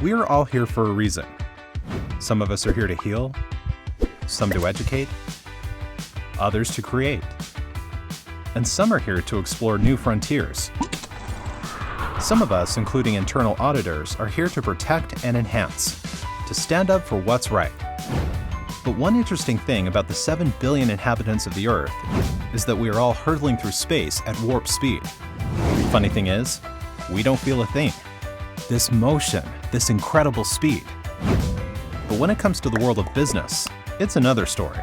We are all here for a reason. Some of us are here to heal, some to educate, others to create, and some are here to explore new frontiers. Some of us, including internal auditors, are here to protect and enhance, to stand up for what's right. But one interesting thing about the 7 billion inhabitants of the Earth is that we are all hurtling through space at warp speed. Funny thing is, we don't feel a thing. This motion, this incredible speed. But when it comes to the world of business, it's another story.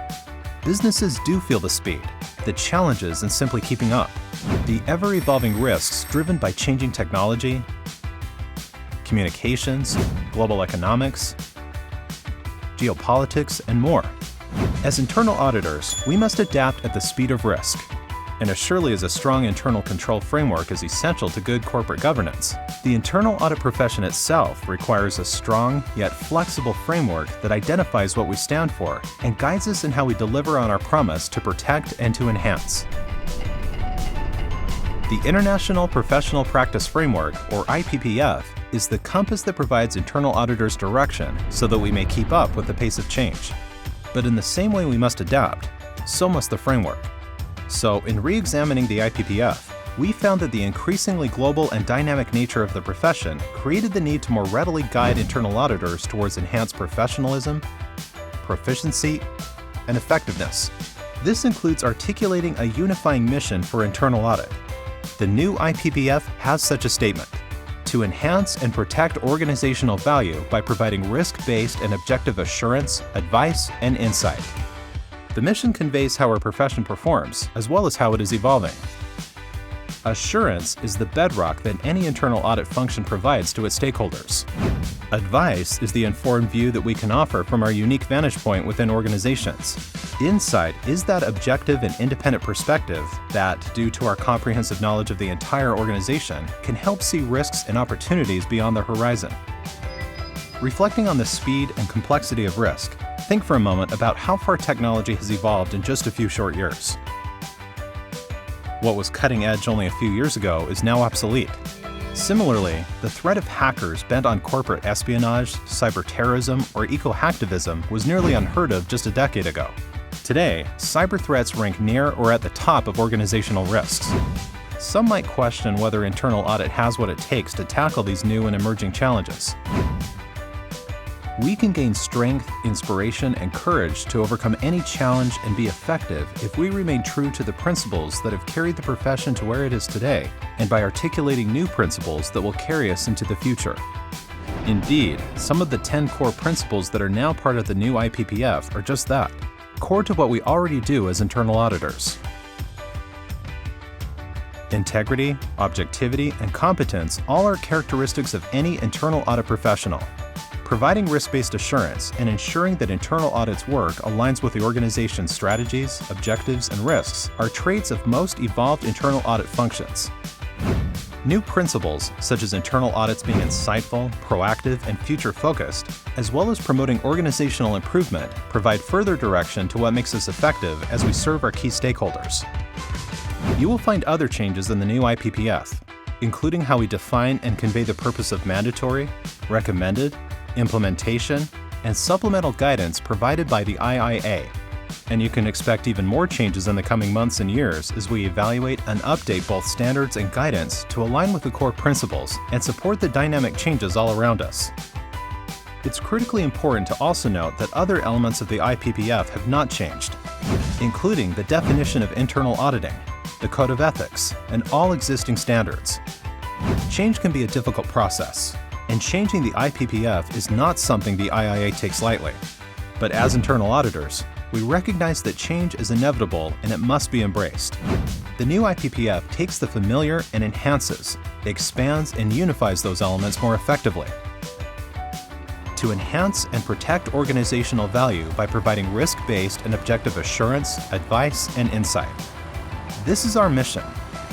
Businesses do feel the speed, the challenges in simply keeping up, the ever-evolving risks driven by changing technology, communications, global economics, geopolitics, and more. As internal auditors, we must adapt at the speed of risk. And as surely as a strong internal control framework is essential to good corporate governance, the internal audit profession itself requires a strong yet flexible framework that identifies what we stand for and guides us in how we deliver on our promise to protect and to enhance. The International Professional Practice Framework, or IPPF, is the compass that provides internal auditors direction so that we may keep up with the pace of change. But in the same way we must adapt, so must the framework. So, in re-examining the IPPF, we found that the increasingly global and dynamic nature of the profession created the need to more readily guide internal auditors towards enhanced professionalism, proficiency, and effectiveness. This includes articulating a unifying mission for internal audit. The new IPPF has such a statement: to enhance and protect organizational value by providing risk-based and objective assurance, advice, and insight. The mission conveys how our profession performs, as well as how it is evolving. Assurance is the bedrock that any internal audit function provides to its stakeholders. Advice is the informed view that we can offer from our unique vantage point within organizations. Insight is that objective and independent perspective that, due to our comprehensive knowledge of the entire organization, can help see risks and opportunities beyond the horizon. Reflecting on the speed and complexity of risk, think for a moment about how far technology has evolved in just a few short years. What was cutting edge only a few years ago is now obsolete. Similarly, the threat of hackers bent on corporate espionage, cyber-terrorism, or eco-hacktivism was nearly unheard of just a decade ago. Today, cyber threats rank near or at the top of organizational risks. Some might question whether internal audit has what it takes to tackle these new and emerging challenges. We can gain strength, inspiration, and courage to overcome any challenge and be effective if we remain true to the principles that have carried the profession to where it is today, and by articulating new principles that will carry us into the future. Indeed, some of the 10 core principles that are now part of the new IPPF are just that, core to what we already do as internal auditors. Integrity, objectivity, and competence all are characteristics of any internal audit professional. Providing risk-based assurance and ensuring that internal audit's work aligns with the organization's strategies, objectives, and risks are traits of most evolved internal audit functions. New principles, such as internal audits being insightful, proactive, and future-focused, as well as promoting organizational improvement, provide further direction to what makes us effective as we serve our key stakeholders. You will find other changes in the new IPPF, including how we define and convey the purpose of mandatory, recommended, implementation, and supplemental guidance provided by the IIA. And you can expect even more changes in the coming months and years as we evaluate and update both standards and guidance to align with the core principles and support the dynamic changes all around us. It's critically important to also note that other elements of the IPPF have not changed, including the definition of internal auditing, the code of ethics, and all existing standards. Change can be a difficult process, and changing the IPPF is not something the IIA takes lightly. But as internal auditors, we recognize that change is inevitable and it must be embraced. The new IPPF takes the familiar and enhances, expands, and unifies those elements more effectively. To enhance and protect organizational value by providing risk-based and objective assurance, advice, and insight. This is our mission.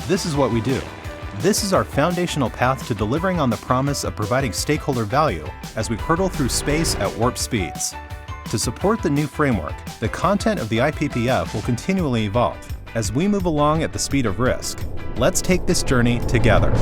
This is what we do. This is our foundational path to delivering on the promise of providing stakeholder value as we hurtle through space at warp speeds. To support the new framework, the content of the IPPF will continually evolve. As we move along at the speed of risk, let's take this journey together.